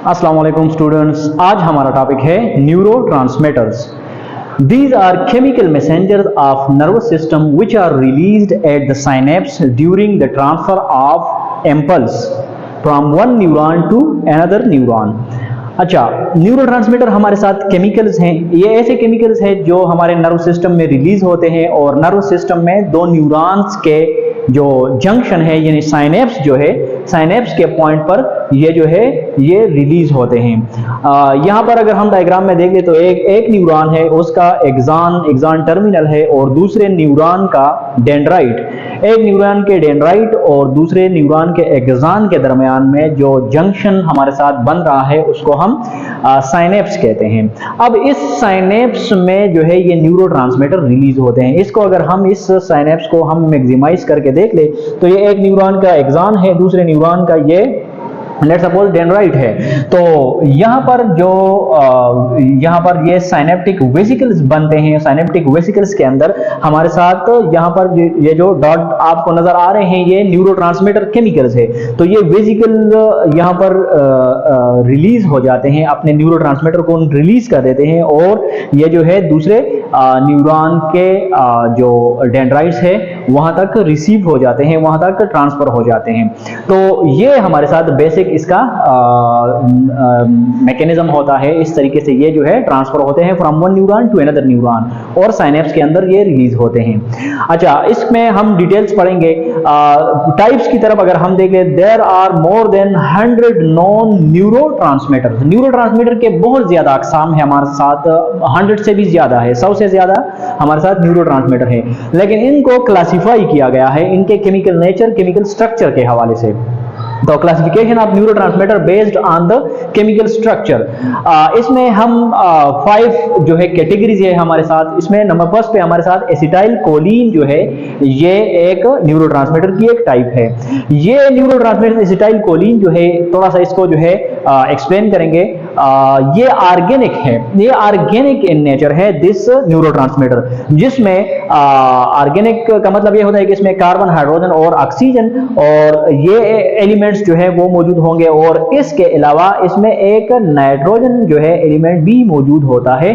अस्सलाम वालेकुम स्टूडेंट्स, आज हमारा टॉपिक है neurotransmitters. These are chemical messengers of nervous system which are released at the synapse during the transfer of impulse from one neuron to another neuron। अच्छा, neurotransmitter हमारे साथ chemicals हैं। ये ऐसे केमिकल्स हैं जो हमारे नर्व सिस्टम में रिलीज होते हैं और नर्व सिस्टम में दो न्यूरॉन्स के जो जंक्शन है यानी साइनेप्स जो है, साइनेप्स के पॉइंट पर ये जो है ये रिलीज होते हैं। यहाँ पर अगर हम डायग्राम में देख ले तो एक न्यूरॉन है, उसका एक्सॉन टर्मिनल है और दूसरे न्यूरॉन का डेंड्राइट। एक न्यूरॉन के डेंड्राइट और दूसरे न्यूरॉन के एक्सॉन के दरमियान में जो जंक्शन हमारे साथ बन रहा है उसको हम साइनेप्स कहते हैं। अब इस साइनेप्स में जो है ये न्यूरोट्रांसमीटर रिलीज होते हैं। इसको अगर हम इस साइनेप्स को हम मैक्सिमाइज करके देख ले तो ये एक न्यूरॉन का एक्सॉन है, दूसरे न्यूरॉन का ये लेट्स सपोज डेंड्राइट है। तो यहाँ पर ये साइनेप्टिक वेसिकल्स बनते हैं। साइनेप्टिक वेसिकल्स के अंदर हमारे साथ यहाँ पर ये जो डॉट आपको नजर आ रहे हैं ये न्यूरोट्रांसमीटर केमिकल्स है। तो ये वेसिकल यहाँ पर रिलीज हो जाते हैं, अपने न्यूरोट्रांसमीटर को रिलीज कर देते हैं और ये जो है दूसरे न्यूरॉन के जो डेंड्राइट्स है वहां तक रिसीव हो जाते हैं, वहां तक ट्रांसफर हो जाते हैं। तो ये हमारे साथ बेसिक इसका मैकेनिज्म होता है। इस तरीके से ये जो है ट्रांसफर होते हैं from one neuron to another neuron और साइनेप्स के अंदर ये रिलीज होते हैं। अच्छा, इसमें हम डिटेल्स पढ़ेंगे। टाइप्स की तरफ अगर हम देखें, there are more than 100 non neurotransmitter. Neurotransmitter के बहुत ज्यादा अकसाम है हमारे साथ, 100 से भी ज्यादा है, 100 से ज्यादा हमारे साथ न्यूरोट्रांसमीटर है। लेकिन इनको क्लासिफाई किया गया है इनके केमिकल नेचर, केमिकल स्ट्रक्चर के हवाले से। तो classification of neurotransmitter based on the chemical structure. इसमें हम 5 जो है कैटेगरीज है हमारे साथ। इसमें नंबर फर्स्ट पे हमारे साथ एसिटाइल कोलिन जो है ये एक न्यूरोट्रांसमीटर की एक टाइप है। ये न्यूरोट्रांसमीटर एसिटाइल कोलिन जो है, थोड़ा सा इसको जो है एक्सप्लेन करेंगे। ये ऑर्गेनिक है, ये ऑर्गेनिक इन नेचर है दिस न्यूरोट्रांसमीटर, जिसमें ऑर्गेनिक का मतलब ये होता है कि इसमें कार्बन, हाइड्रोजन और ऑक्सीजन और ये एलिमेंट्स जो है वो मौजूद होंगे और इसके अलावा इसमें एक नाइट्रोजन जो है एलिमेंट भी मौजूद होता है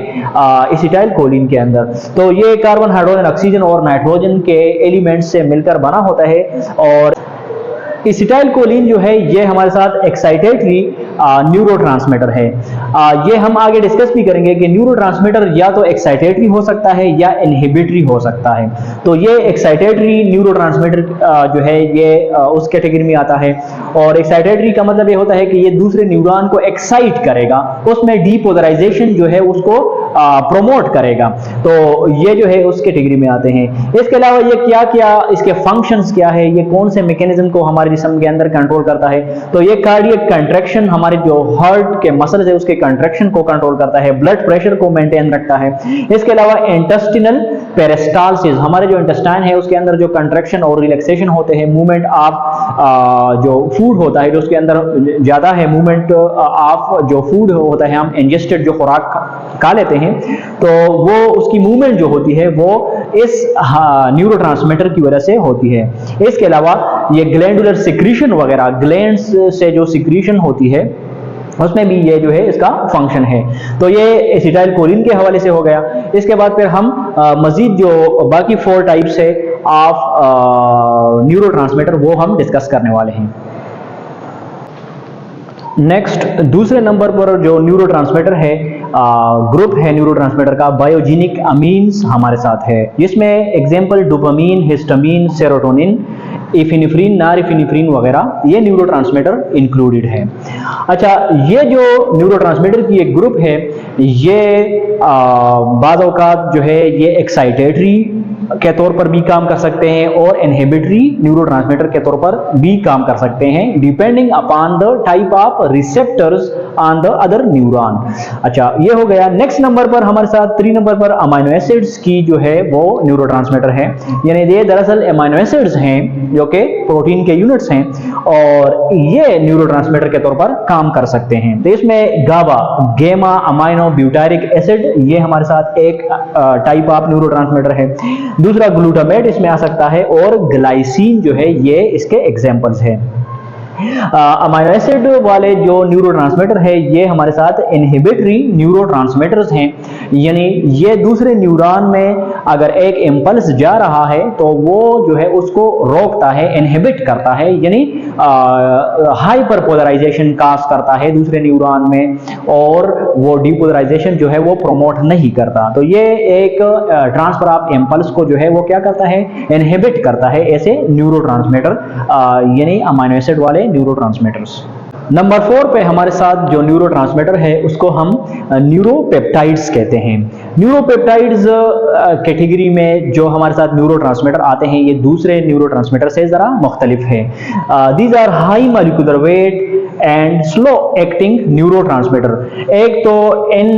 एसिटाइल कोलिन के अंदर। तो ये कार्बन, हाइड्रोजन, ऑक्सीजन और नाइट्रोजन के एलिमेंट्स से मिलकर बना होता है। और एसिटाइल कोलिन जो है ये हमारे साथ एक्साइटेटरी न्यूरोट्रांसमीटर है। ये हम आगे डिस्कस भी करेंगे कि न्यूरोट्रांसमीटर या तो एक्साइटेटरी हो सकता है या इनहिबिटरी हो सकता है। तो ये एक्साइटेटरी न्यूरोट्रांसमीटर जो है ये उस कैटेगरी में आता है। और एक्साइटेटरी का मतलब ये होता है कि ये दूसरे न्यूरॉन को एक्साइट करेगा, उसमें डीपोलराइजेशन जो है उसको प्रोमोट करेगा। तो ये जो है उस कैटेगरी में आते हैं। इसके अलावा ये क्या क्या इसके फंक्शंस क्या है, ये कौन से मैकेनिज्म को हमारे जिस्म के अंदर कंट्रोल करता है। तो ये कार्डियक कंट्रैक्शन, हमारे जो हार्ट के मसल्स है उसके कंट्रैक्शन को कंट्रोल करता है, ब्लड प्रेशर को मेंटेन रखता है। इसके अलावा इंटेस्टिनल पेरिस्टालसिस, हमारे जो इंटेस्टाइन है उसके अंदर जो कंट्रैक्शन और रिलैक्सेशन होते हैं, मूवमेंट ऑफ जो फूड होता है जो उसके अंदर ज्यादा है, मूवमेंट ऑफ जो फूड होता है, हम इंजेस्टेड जो खुराक खा लेते हैं तो वो उसकी मूवमेंट जो होती है वो इस न्यूरोट्रांसमीटर की वजह से होती है। इसके अलावा ये ग्लैंडुलर सिक्रीशन वगैरह, ग्लैंड्स से जो सिक्रीशन होती है उसमें भी ये जो है इसका फंक्शन है। तो ये एसिटाइल कोलिन के हवाले से हो गया। इसके बाद फिर हम मजीद जो बाकी 4 टाइप्स है ऑफ न्यूरोट्रांसमीटर वो हम डिस्कस करने वाले हैं। नेक्स्ट, दूसरे नंबर पर जो न्यूरोट्रांसमीटर है ग्रुप है न्यूरोट्रांसमीटर का, बायोजेनिक अमीन्स हमारे साथ है, जिसमें example dopamine, histamine, serotonin, epinephrine, norepinephrine वगैरह ये न्यूरोट्रांसमीटर इंक्लूडेड है। अच्छा, ये जो न्यूरोट्रांसमीटर की एक ग्रुप है ये बाज़ औक़ात जो है ये एक्साइटेटरी के तौर पर भी काम कर सकते हैं और इनहिबिटरी न्यूरोट्रांसमीटर के तौर पर भी काम कर सकते हैं, depending upon the type of receptors on the other neuron. अच्छा, ये हो गया। नेक्स्ट नंबर पर हमारे साथ 3 नंबर पर अमीनो एसिड्स की जो है वो न्यूरोट्रांसमीटर है, यानी ये दरअसल अमीनो एसिड्स हैं जो कि प्रोटीन के यूनिट्स हैं और ये न्यूरोट्रांसमीटर के तौर पर काम कर सकते हैं। तो इसमें गाबा, गेमा अमाइनो ब्यूटारिक एसिड ये हमारे साथ एक टाइप ऑफ न्यूरोट्रांसमीटर है। दूसरा ग्लूटामेट इसमें आ सकता है और ग्लाइसिन जो है ये इसके एग्जांपल्स हैं। अमाइनो एसिड वाले जो न्यूरोट्रांसमीटर है ये हमारे साथ इनहिबिटरी न्यूरोट्रांसमीटर्स हैं, यानी ये दूसरे न्यूरॉन में अगर एक इम्पल्स जा रहा है तो वो जो है उसको रोकता है, इनहिबिट करता है, यानी हाइपर पोलराइजेशन काज करता है दूसरे न्यूरॉन में, और वो डीपोलराइजेशन जो है वो प्रमोट नहीं करता। तो ये एक ट्रांसफर ऑफ इम्पल्स को जो है वो क्या करता है, इनहिबिट करता है ऐसे न्यूरोट्रांसमीटर, यानी अमाइनो एसिड वाले न्यूरोट्रांसमीटर्स। नंबर 4 पे हमारे साथ जो न्यूरोट्रांसमीटर है उसको हम न्यूरोपेप्टाइड्स कहते हैं। न्यूरोपेप्टाइड्स कैटेगरी में जो हमारे साथ न्यूरोट्रांसमीटर आते हैं ये दूसरे न्यूरोट्रांसमीटर से जरा मुख्तलिफ है। These are high molecular weight and slow acting neurotransmitter. एक तो इन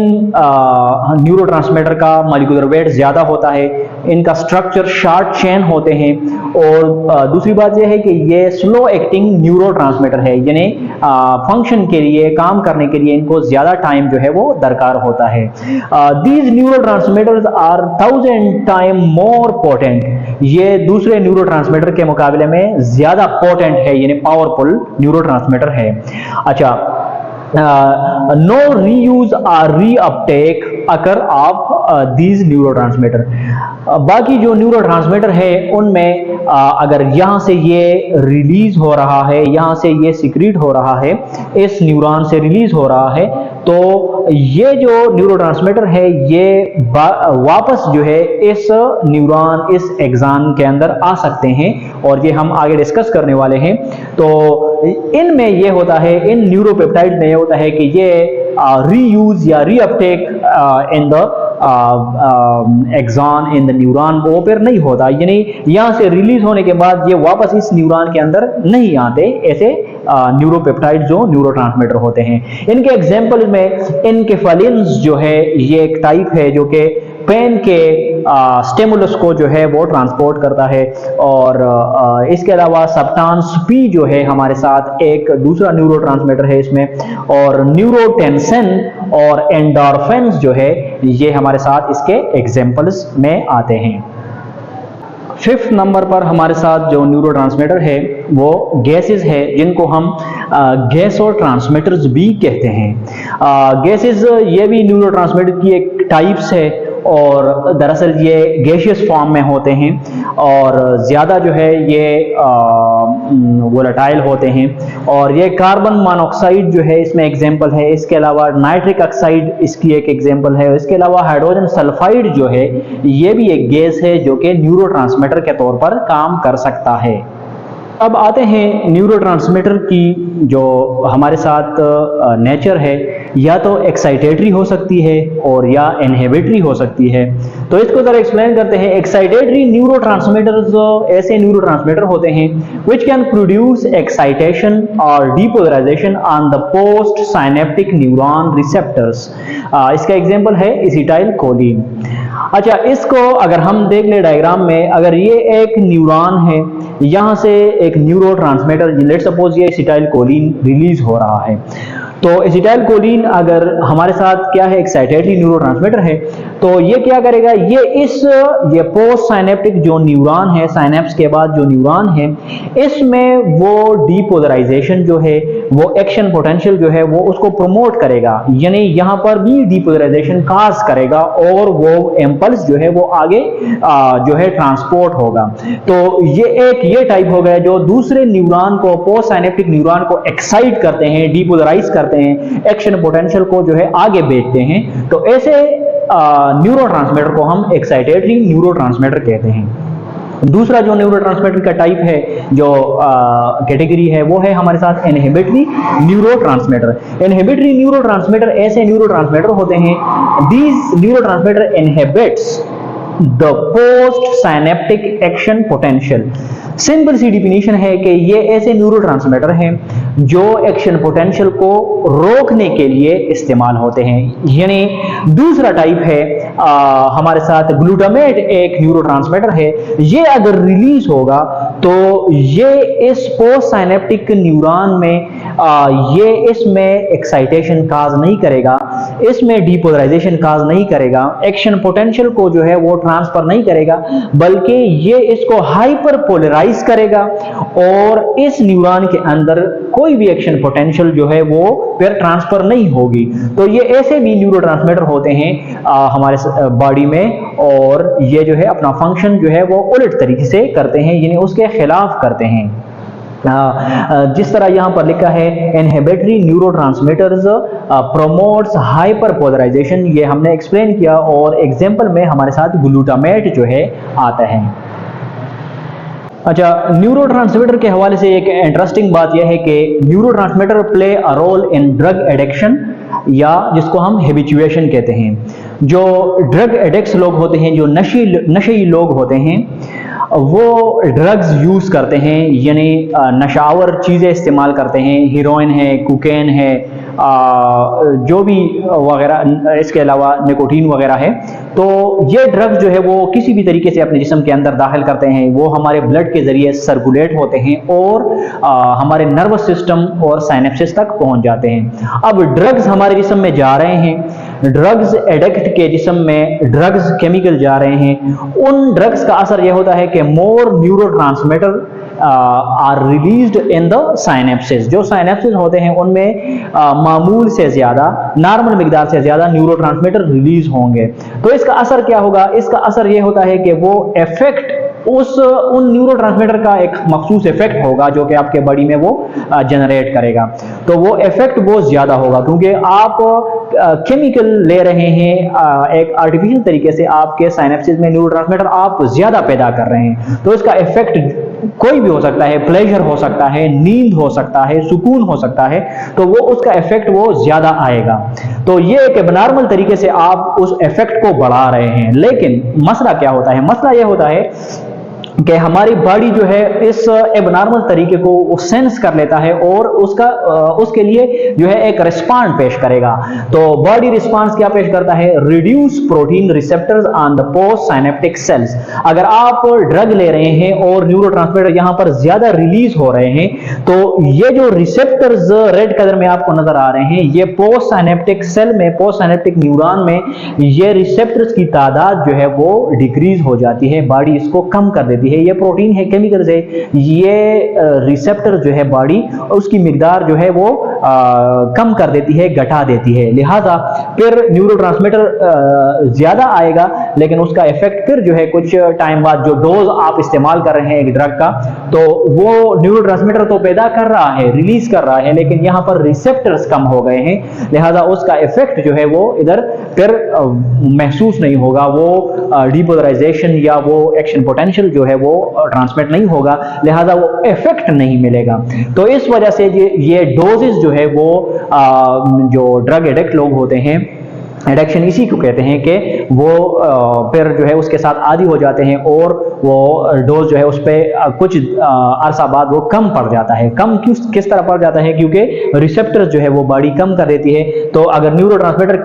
न्यूरोट्रांसमीटर का मॉलिक्यूलर वेट ज्यादा होता है, इनका स्ट्रक्चर शॉर्ट चेन होते हैं, और दूसरी बात यह है कि ये स्लो एक्टिंग न्यूरोट्रांसमीटर है, यानी फंक्शन के लिए, काम करने के लिए इनको ज्यादा टाइम जो है वो दरकार होता है। These neurotransmitters are 1000 time more potent. ये दूसरे न्यूरोट्रांसमीटर के मुकाबले में ज्यादा पोटेंट है, यानी पावरफुल न्यूरोट्रांसमीटर है। अच्छा, नो रीयूज और reuptake occur of these neurotransmitter. बाकी जो न्यूरोट्रांसमीटर है उनमें अगर यहाँ से ये रिलीज हो रहा है, यहाँ से ये सिक्रीट हो रहा है, इस न्यूरॉन से रिलीज हो रहा है, तो ये जो न्यूरोट्रांसमीटर है ये वापस जो है इस न्यूरॉन, इस एक्सॉन के अंदर आ सकते हैं, और ये हम आगे डिस्कस करने वाले हैं। तो इनमें ये होता है, इन न्यूरोपेप्टाइड में ये होता है कि ये रीयूज या reuptake in the axon in the neuron वो फिर नहीं होता, यानी यहां से रिलीज होने के बाद ये वापस इस न्यूरॉन के अंदर नहीं आते, ऐसे न्यूरोपेप्टाइड जो न्यूरोट्रांसमीटर होते हैं। इनके एग्जांपल में इनकेफेलिन्स जो है ये एक टाइप है जो कि पेन के स्टिमुलस को जो है वो ट्रांसपोर्ट करता है, और इसके अलावा सब्टांस पी जो है हमारे साथ एक दूसरा न्यूरोट्रांसमीटर है इसमें, और न्यूरोटेंसिन और एंडोर्फिन्स जो है ये हमारे साथ इसके एग्जांपल्स में आते हैं। 5th नंबर पर हमारे साथ जो न्यूरोट्रांसमीटर है वो गैसेस है, जिनको हम गैसोट्रांसमीटर्स भी कहते हैं। गैसेस ये भी न्यूरोट्रांसमीटर की एक टाइप्स है, और दरअसल ये गैसियस फॉर्म में होते हैं, और ज़्यादा जो है ये वोलेटाइल होते हैं, और ये कार्बन मोनोऑक्साइड जो है इसमें एग्जांपल है, इसके अलावा नाइट्रिक ऑक्साइड इसकी एक एग्जांपल है, इसके अलावा हाइड्रोजन सल्फाइड जो है ये भी एक गैस है जो कि न्यूरोट्रांसमीटर के तौर पर काम कर सकता है। अब आते हैं न्यूरोट्रांसमीटर की जो हमारे साथ नेचर है, या तो एक्साइटेटरी हो सकती है और या इनहिबिटरी हो सकती है। तो इसको जरा एक्सप्लेन करते हैं। एक्साइटेटरी न्यूरोट्रांसमीटर्स ऐसे न्यूरोट्रांसमीटर होते हैं व्हिच कैन प्रोड्यूस एक्साइटेशन और depolarization on the post synaptic neuron receptors. इसका एग्जांपल है एसिटाइल कोलिन। अच्छा, इसको अगर हम देख ले डायग्राम में, अगर ये एक न्यूरॉन है, यहां से एक न्यूरोट्रांसमीटर लेट सपोज ये एसिटाइल कोलिन रिलीज हो रहा है, तो एसिटाइल कोलिन अगर हमारे साथ क्या है, एक्साइटेटरी न्यूरोट्रांसमीटर है, तो ये क्या करेगा, ये पोस्ट साइनेप्टिक जो न्यूरॉन है, साइनेप्स के बाद जो न्यूरॉन है, इसमें वो डीपोलराइजेशन जो है, वो एक्शन पोटेंशियल जो है वो उसको प्रमोट करेगा, यानी यहां पर भी डीपोलराइजेशन काज करेगा, और वो इम्पल्स जो है वो आगे जो है ट्रांसपोर्ट होगा। तो ये टाइप हो गया जो दूसरे न्यूरॉन को, पोस्ट साइनेप्टिक न्यूरॉन को एक्साइट करते हैं, डीपोलराइज करते हैं, एक्शन पोटेंशियल को जो है आगे भेजते हैं। तो ऐसे न्यूरोट्रांसमीटर को हम एक्साइटेटरी न्यूरोट्रांसमीटर कहते हैं। दूसरा जो न्यूरोट्रांसमीटर का टाइप है, जो कैटेगरी है, वो है हमारे साथ इनहिबिटरी न्यूरोट्रांसमीटर। इनहिबिटरी न्यूरोट्रांसमीटर ऐसे न्यूरोट्रांसमीटर होते हैं, these neurotransmitter inhibits the post synaptic action potential. Simple सी डिफिनीशन है कि ये ऐसे न्यूरोट्रांसमीटर हैं जो एक्शन पोटेंशियल को रोकने के लिए इस्तेमाल होते हैं। यानी दूसरा टाइप है हमारे साथ ग्लूटामेट एक न्यूरोट्रांसमीटर है, ये अगर रिलीज होगा तो ये इस पोस्ट साइनेप्टिक न्यूरॉन में ये इसमें एक्साइटेशन काज नहीं करेगा, इसमें डीपोलराइजेशन काज नहीं करेगा, एक्शन पोटेंशियल को जो है वो ट्रांसफर नहीं करेगा, बल्कि ये इसको हाइपर पोलराइज करेगा और इस न्यूरॉन के अंदर कोई भी एक्शन पोटेंशियल जो है वो फिर ट्रांसफर नहीं होगी। तो ये ऐसे भी न्यूरोट्रांसमीटर होते हैं हमारे बॉडी में, और ये जो है अपना फंक्शन जो है वो उलट तरीके से करते हैं, यानी उसके खिलाफ करते हैं। जिस तरह यहां पर लिखा है, inhibitory neurotransmitters promotes hyperpolarization, ये हमने एक्सप्लेन किया, और एग्जांपल में हमारे साथ ग्लूटामेट जो है आता है। अच्छा, न्यूरोट्रांसमीटर के हवाले से एक इंटरेस्टिंग बात यह है कि neurotransmitter play a role in drug addiction, या जिसको हम हैबिचुएशन कहते हैं। जो ड्रग एडिक्ट्स लोग होते हैं, जो नशेई लोग होते हैं, वो ड्रग्स यूज करते हैं, यानी नशावर चीजें इस्तेमाल करते हैं, हीरोइन है, कोकेन है, जो भी वगैरह, इसके अलावा निकोटीन वगैरह है। तो ये ड्रग्स जो है वो किसी भी तरीके से अपने जिस्म के अंदर दाखिल करते हैं, वो हमारे ब्लड के जरिए सर्कुलेट होते हैं और हमारे नर्वस सिस्टम और साइनेप्सिस तक पहुंच जाते हैं। अब ड्रग्स हमारे जिस्म में जा रहे हैं, ड्रग्स एडिक्ट के जिस्म में ड्रग्स केमिकल जा रहे हैं, उन ड्रग्स का असर यह होता है कि more neurotransmitter are released in the synapses. जो साइनेप्सिस होते हैं उनमें मामूल से ज्यादा, नॉर्मल मिकदार से ज्यादा न्यूरोट्रांसमीटर रिलीज होंगे। तो इसका असर क्या होगा? इसका असर यह होता है कि वो इफेक्ट उन न्यूरोट्रांसमीटर का एक मखसूस इफेक्ट होगा जो कि आपके बॉडी में वो जनरेट करेगा। तो वो इफेक्ट बहुत ज्यादा होगा, क्योंकि आप केमिकल ले रहे हैं, एक आर्टिफिशियल तरीके से आपके साइनेप्सिस में न्यूरोट्रांसमीटर आप ज्यादा पैदा कर रहे हैं। तो इसका इफेक्ट कोई भी हो सकता है, प्लेजर हो सकता है, नींद हो सकता है, सुकून हो सकता है, तो वो उसका इफेक्ट वो ज्यादा आएगा। तो ये एक नॉर्मल तरीके से आप उस इफेक्ट को बढ़ा रहे हैं। लेकिन मसला क्या होता है? मसला यह होता है कि हमारी बॉडी जो है इस एबनॉर्मल तरीके को सेंस कर लेता है और उसके लिए जो है एक रिस्पांस पेश करेगा। तो बॉडी रिस्पांस क्या पेश करता है? Reduce protein receptors on the post synaptic cells. अगर आप ड्रग ले रहे हैं और न्यूरोट्रांसमीटर यहां पर ज्यादा रिलीज हो रहे हैं, तो ये जो रिसेप्टर्स रेड कलर में आपको नजर आ रहे हैं, ये पोस्ट साइनेप्टिक सेल में, पोस्ट साइनेप्टिक न्यूरॉन में ये रिसेप्टर्स की तादाद जो है वो डिक्रीज हो जाती है, बॉडी इसको कम कर देती है। ये प्रोटीन है, केमिकल्स है, ये रिसेप्टर जो है बॉडी उसकी मिकदार जो है वो कम कर देती है, घटा देती है। लिहाजा फिर न्यूरोट्रांसमीटर ज्यादा आएगा, लेकिन उसका इफेक्ट फिर जो है कुछ टाइम बाद, जो डोज आप इस्तेमाल कर रहे हैं एक ड्रग का, तो वो न्यूरोट्रांसमीटर तो पैदा कर रहा है, रिलीज कर रहा है, लेकिन यहां पर रिसेप्टर्स कम हो गए हैं, लिहाजा उसका इफेक्ट जो है वो इधर फिर महसूस नहीं होगा, वो डीपोलराइजेशन या वो एक्शन पोटेंशियल जो है वो ट्रांसमिट नहीं होगा, लिहाजा वो इफेक्ट नहीं मिलेगा। तो इस वजह से ये डोजेस जो है वो जो ड्रग एडिक्ट लोग होते हैं, एडिक्शन इसी को कहते हैं कि वो फिर जो है उसके साथ आदी हो जाते हैं और वो डोज जो है उस पर कुछ अरसा बाद वो कम पड़ जाता है। कम किस तरह पड़ जाता है? क्योंकि रिसेप्टर्स जो है वो बॉडी कम कर देती है। तो अगर न्यूरोट्रांसमीटर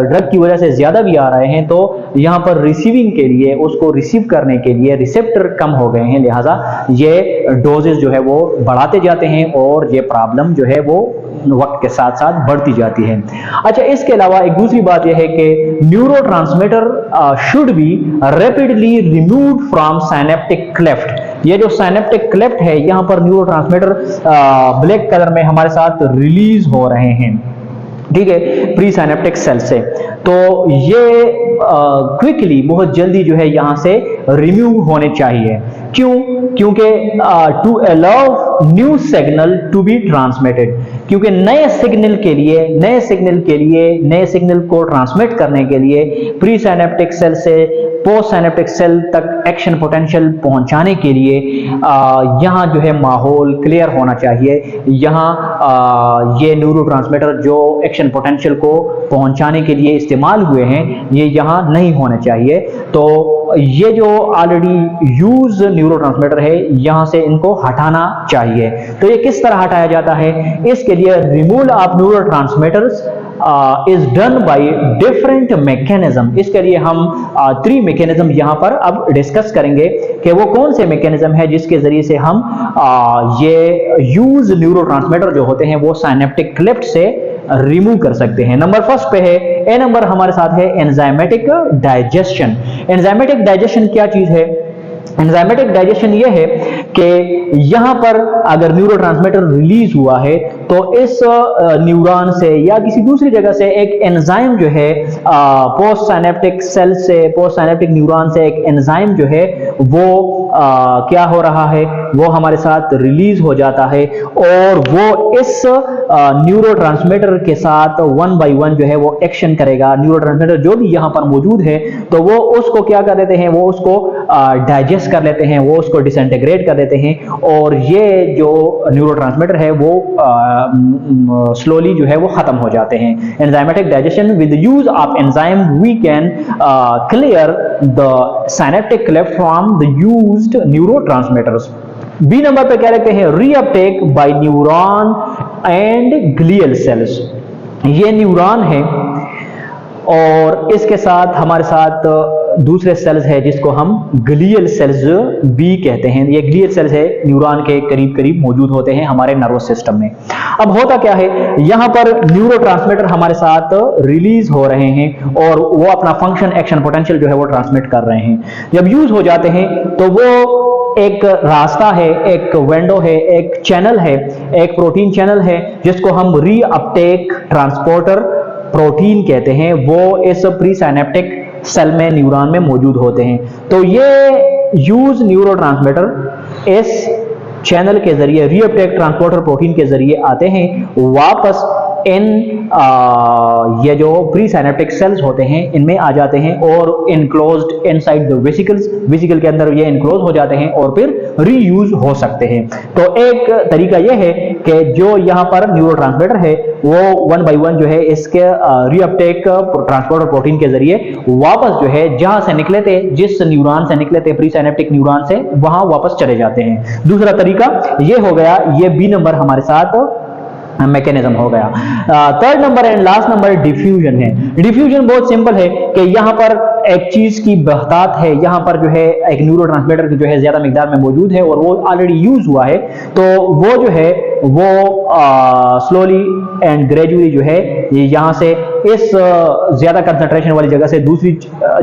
ड्रग की वजह से ज्यादा भी आ रहे हैं, तो यहाँ पर रिसीविंग के लिए, उसको रिसीव करने के लिए रिसेप्टर कम हो गए हैं, लिहाजा ये डोजेस जो है वो बढ़ाते जाते हैं और ये प्रॉब्लम जो है वो वक्त के साथ साथ बढ़ती जाती है। अच्छा, इसके अलावा एक दूसरी बात यह है कि neurotransmitter should be rapidly removed from synaptic cleft. ये जो साइनेप्टिक क्लेफ्ट है, यहां पर न्यूरोट्रांसमीटर ब्लैक कलर में हमारे साथ रिलीज हो रहे हैं, ठीक है, प्री साइनेप्टिक सेल से। तो ये क्विकली, बहुत जल्दी जो है यहां से रिमूव होने चाहिए। क्यों? क्योंकि to allow new signal to be transmitted, क्योंकि नए सिग्नल को ट्रांसमिट करने के लिए प्री साइनेप्टिक सेल से पोस्ट साइनेप्टिक सेल तक एक्शन पोटेंशियल पहुंचाने के लिए यहाँ जो है माहौल क्लियर होना चाहिए। यहाँ ये न्यूरोट्रांसमीटर जो एक्शन पोटेंशियल को पहुंचाने के लिए इस्तेमाल हुए हैं, ये यहाँ नहीं होने चाहिए। तो ये जो ऑलरेडी यूज न्यूरोट्रांसमीटर है, यहाँ से इनको हटाना चाहिए। तो ये किस तरह हटाया जाता है? इसके लिए removal of neurotransmitters is done by different mechanism. इसके लिए हम 3 मैकेनिज्म यहाँ पर अब डिस्कस करेंगे कि वो कौन से मैकेनिज्म है जिसके जरिए से हम ये यूज न्यूरोट्रांसमीटर जो होते हैं वो साइनेप्टिक क्लेफ्ट से रिमूव कर सकते हैं। नंबर फर्स्ट पे है ए नंबर हमारे साथ है एंजाइमेटिक डाइजेशन। एंजाइमेटिक डाइजेशन क्या चीज है? एंजाइमेटिक डाइजेशन ये है कि यहां पर अगर न्यूरोट्रांसमीटर रिलीज हुआ है तो इस न्यूरॉन से या किसी दूसरी जगह से एक एंजाइम जो है पोस्ट साइनेप्टिक सेल से, पोस्ट साइनेप्टिक न्यूरॉन से एक एंजाइम जो है वो क्या हो रहा है, वो हमारे साथ रिलीज हो जाता है और वो इस न्यूरोट्रांसमीटर के साथ वन बाय वन जो है वो एक्शन करेगा। न्यूरोट्रांसमीटर जो भी यहां पर मौजूद है तो वो उसको क्या कर देते हैं, वो उसको डाइजेस्ट कर लेते हैं, वो उसको डिसइंटीग्रेट कर देते हैं और ये जो न्यूरोट्रांसमीटर है वो स्लोली जो है वो खत्म हो जाते हैं। Enzymatic digestion, with use of enzyme we can clear the synaptic cleft from the used neurotransmitters. B number पे क्या लिखते हैं? Reuptake by neuron and glial cells. ये न्यूरॉन है और इसके साथ हमारे साथ दूसरे सेल्स है जिसको हम ग्लियल सेल्स भी कहते हैं। ये ग्लियल सेल्स है न्यूरॉन के करीब करीब मौजूद होते हैं हमारे नर्वस सिस्टम में। अब होता क्या है, यहां पर न्यूरोट्रांसमीटर हमारे साथ रिलीज हो रहे हैं और वो अपना फंक्शन, एक्शन, पोटेंशियल जो है वो ट्रांसमिट कर रहे हैं। जब यूज हो जाते हैं तो वो एक रास्ता है, एक विंडो है, एक चैनल है, एक प्रोटीन चैनल है जिसको हम रीअपटेक ट्रांसपोर्टर प्रोटीन कहते हैं। वो इस प्री साइनेप्टिक सेल में, न्यूरॉन में मौजूद होते हैं। तो ये यूज न्यूरोट्रांसमीटर इस चैनल के जरिए, रीअपटेक ट्रांसपोर्टर प्रोटीन के जरिए आते हैं वापस इन ये जो प्री साइनेप्टिक सेल्स होते हैं इनमें आ जाते हैं और enclosed inside the vesicles, vesicle के अंदर ये इनक्लोज हो जाते हैं और फिर रीयूज हो सकते हैं। तो एक तरीका यह है कि जो यहाँ पर न्यूरोट्रांसमीटर है वो वन बाय वन जो है इसके रीअपटेक ट्रांसपोर्टर प्रोटीन के जरिए वापस जो है जहां से निकले थे, जिस न्यूरॉन से निकले थे, प्री साइनेप्टिक न्यूरॉन से, वहां वापस चले जाते हैं। दूसरा तरीका ये हो गया, ये बी नंबर हमारे साथ मैकेनिज्म हो गया। Third number and last number diffusion है। डिफ्यूजन बहुत सिंपल है कि यहां पर एक चीज की बहतात है, यहां पर जो है एक न्यूरोट्रांसमीटर जो है ज्यादा मिकदार में मौजूद है और वो ऑलरेडी यूज हुआ है, तो वो जो है वो स्लोली एंड ग्रेजुअली जो है यहां से इस ज्यादा कंसंट्रेशन वाली जगह से दूसरी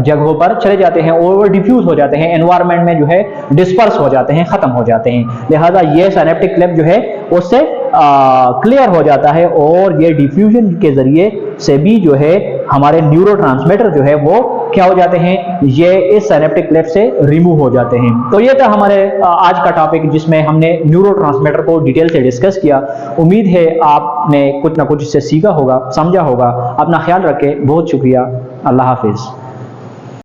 जगहों पर चले जाते हैं और वो डिफ्यूज हो जाते हैं, एनवायरनमेंट में जो है डिस्पर्स हो जाते हैं, खत्म हो जाते हैं। लिहाजा ये साइनेप्टिक क्लेफ्ट जो है उससे क्लियर हो जाता है और ये डिफ्यूजन के जरिए से भी जो है हमारे न्यूरोट्रांसमीटर जो है वो क्या हो जाते हैं, ये इस साइनेप्टिक क्लेफ्ट से रिमूव हो जाते हैं। तो ये था हमारे आज का टॉपिक जिसमें हमने न्यूरोट्रांसमीटर को डिटेल से डिस्कस किया। उम्मीद है आपने कुछ ना कुछ इससे सीखा होगा, समझा होगा। अपना ख्याल रखें, बहुत शुक्रिया, अल्लाह हाफिज।